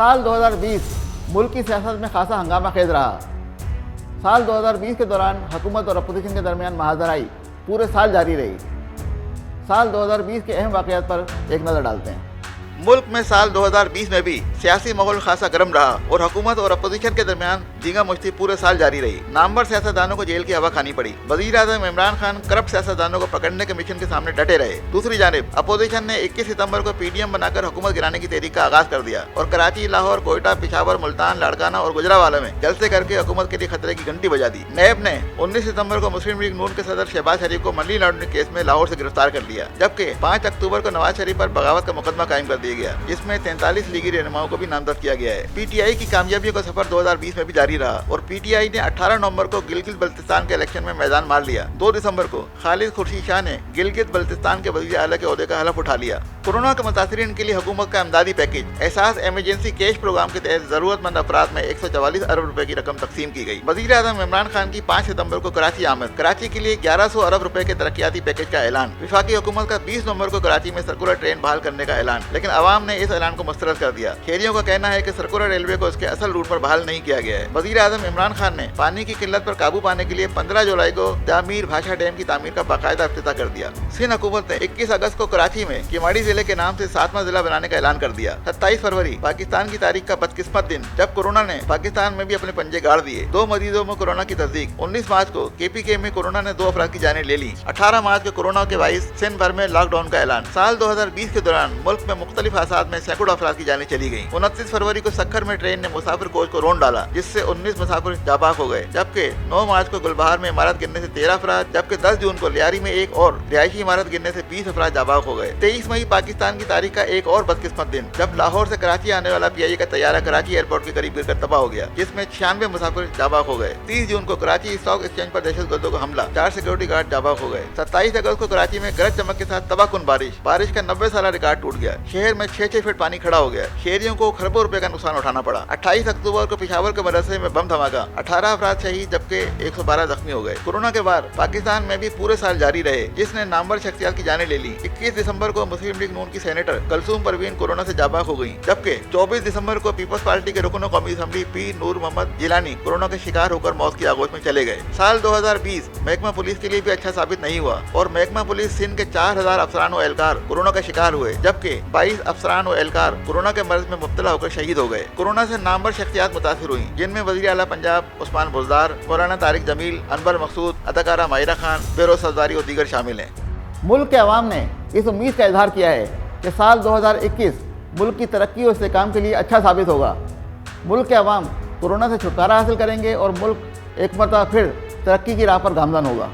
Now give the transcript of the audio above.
साल 2020 मुल्क की सियासत में खासा हंगामा खेज रहा। साल 2020 के दौरान हुकूमत और अपोजिशन के दरमियान महाजराई पूरे साल जारी रही। साल 2020 के अहम वाक़यात पर एक नज़र डालते हैं। मुल्क में साल 2020 में भी सियासी माहौल खासा गर्म रहा और हुकूमत और अपोजिशन के दरमियान झींगा मुश्ती पूरे साल जारी रही। नामवर सियासतदानों को जेल की हवा खानी पड़ी। वज़ीर आज़म इमरान खान करप्ट सियासतदानों को पकड़ने के मिशन के सामने डटे रहे। दूसरी जानिब अपोजिशन ने 21 सितंबर को पीडीएम बनाकर हुकूमत गिराने की तहरीक का आगाज कर दिया और कराची, लाहौर, कोयटा, पेशावर, मुल्तान, लाड़काना और गुजरावाला में जलसे करके हुकूमत के लिए खतरे की घंटी बजा दी। नैब ने 19 सितंबर को मुस्लिम लीग नून के सदर शहबाज शरीफ को मनी लॉन्ड्रिंग केस में लाहौर से गिरफ्तार कर लिया, जबकि 5 अक्टूबर को नवाज शरीफ पर बगावत का मुकदमा कायम कर दिया गया, जिसमें 43 लीगी रहनुमाओं को भी नामजद किया गया है। पीटीआई की कामयाबियों का सफर 2020 में भी जारी रहा और पीटीआई ने 18 नवंबर को गिलगित बल्तिस्तान के इलेक्शन में मैदान मार लिया। 2 दिसंबर को खालिद खुर्शीद शाह ने गिलगित बल्तिस्तान के वज़ीर आला के ओहदे का हलफ उठा लिया। कोरोना के मुतासिरीन के लिए हुकूमत का इमदादी पैकेज एहसास इमरजेंसी कैश प्रोग्राम के तहत जरूरतमंद अफराद में 144 अरब रुपए की रकम तकसीम की गई। वज़ीर आज़म इमरान खान की 5 सितंबर को कराची आमद, कराची के लिए 1100 अरब रुपए के तरक्याती पैकेज का ऐलान। वफाकी हुकूमत का 20 नवंबर को कराची में सर्कुलर ट्रेन बहाल करने का ऐलान, लेकिन अवाम ने इस ऐलान को मुस्तरद कर दिया। खेरियों का कहना है कि सर्कुलर रेलवे को उसके असल रूट पर बहाल नहीं किया गया है। वज़ीर आज़म इमरान खान ने पानी की किल्लत पर काबू पाने के लिए 15 जुलाई को तामीर भाषा डैम की तामीर का बाकायदा इफ्तिताह कर दिया। सिंध हुकूमत ने 21 अगस्त को कराची में किमाड़ी जिले के नाम से 7वां जिला बनाने का ऐलान कर दिया। 27 फरवरी पाकिस्तान की तारीख का बदकिस्मत दिन, जब कोरोना ने पाकिस्तान में भी अपने पंजे गाड़ दिए। 2 मरीजों में कोरोना की तस्दीक। 19 मार्च को केपीके में कोरोना ने 2 अफराद की जानें ले ली। 18 मार्च को कोरोना के बाइस सिंध भर में लॉकडाउन का ऐलान। साल 2020 के दौरान मुल्क में मुख्तलिफ हादसात में सैकड़ों अफराद की जानें चली गयी। 29 फरवरी को सक्खर में ट्रेन ने मुसाफिर कोच को रोन डाला, जिससे 19 मुसाफिर जाबाक हो गए, जबकि 9 मार्च को गुलबहार में इमारत गिरने से 13 अफराद, जबकि 10 जून को लियारी में एक और रिहायशी इमारत गिरने से 20 अफराद जाबाक हो गए। 23 मई पाकिस्तान की तारीख का एक और बदकिस्मत दिन, जब लाहौर से कराची आने वाला पीआईए का तैयारा कराची एयरपोर्ट के करीब गिरकर तबाह हो गया, जिसमें 96 मुसाफिर जाबाक हो गए। 30 जून को कराची स्टॉक एक्सचेंज पर दहशतगर्दों का हमला, 4 सिक्योरिटी गार्ड जाबाक हो गए। 27 अगस्त को कराची में गरज चमक के साथ तबाहकुन बारिश का 90 साल रिकॉर्ड टूट गया। शहर में 6-6 फीट पानी खड़ा हो गया। शहरियों को खरबों रुपए का नुकसान उठाना पड़ा। 28 अक्टूबर को पेशावर के मदरसे में बम धमाका, 18 अफराद शहीद जबकि 112 जख्मी हो गए। कोरोना के बाद पाकिस्तान में भी पूरे साल जारी रहे, जिसने नामवर शख्सियत की जानें ले ली। 21 दिसंबर को मुस्लिम लीग नून की सेनेटर कलसूम परवीन कोरोना से जाबाक हो गई, जबकि 24 दिसंबर को पीपल्स पार्टी के रुकन कौमी असम्बली पी नूर मोहम्मद जिलानी कोरोना के शिकार होकर मौत की आगोश में चले गए। साल 2020 महकमा पुलिस के लिए भी अच्छा साबित नहीं हुआ और महकमा पुलिस सिंध के 4000 अफसरान व एहलकार कोरोना का शिकार हुए, जबकि 22 अफसरान व एहलकार कोरोना के मर्ज में मुब्तला होकर शहीद हो गए। कोरोना से नामवर शख्सियत मुतासिर हुई, जिनमें वज़ीर आला पंजाब उस्मान बुज़दार, मौलाना तारिक जमील, अनवर मकसूद, अदाकारा माहिरा खान, बेरोज सफदारी और दीगर शामिल हैं। मुल्क के अवाम ने इस उम्मीद का इजहार किया है कि साल 2021 मुल्क की तरक्की और इस्तेहकाम के लिए अच्छा साबित होगा। मुल्क के अवाम कोरोना से छुटकारा हासिल करेंगे और मुल्क एक मरतबा फिर तरक्की की राह पर गामज़न होगा।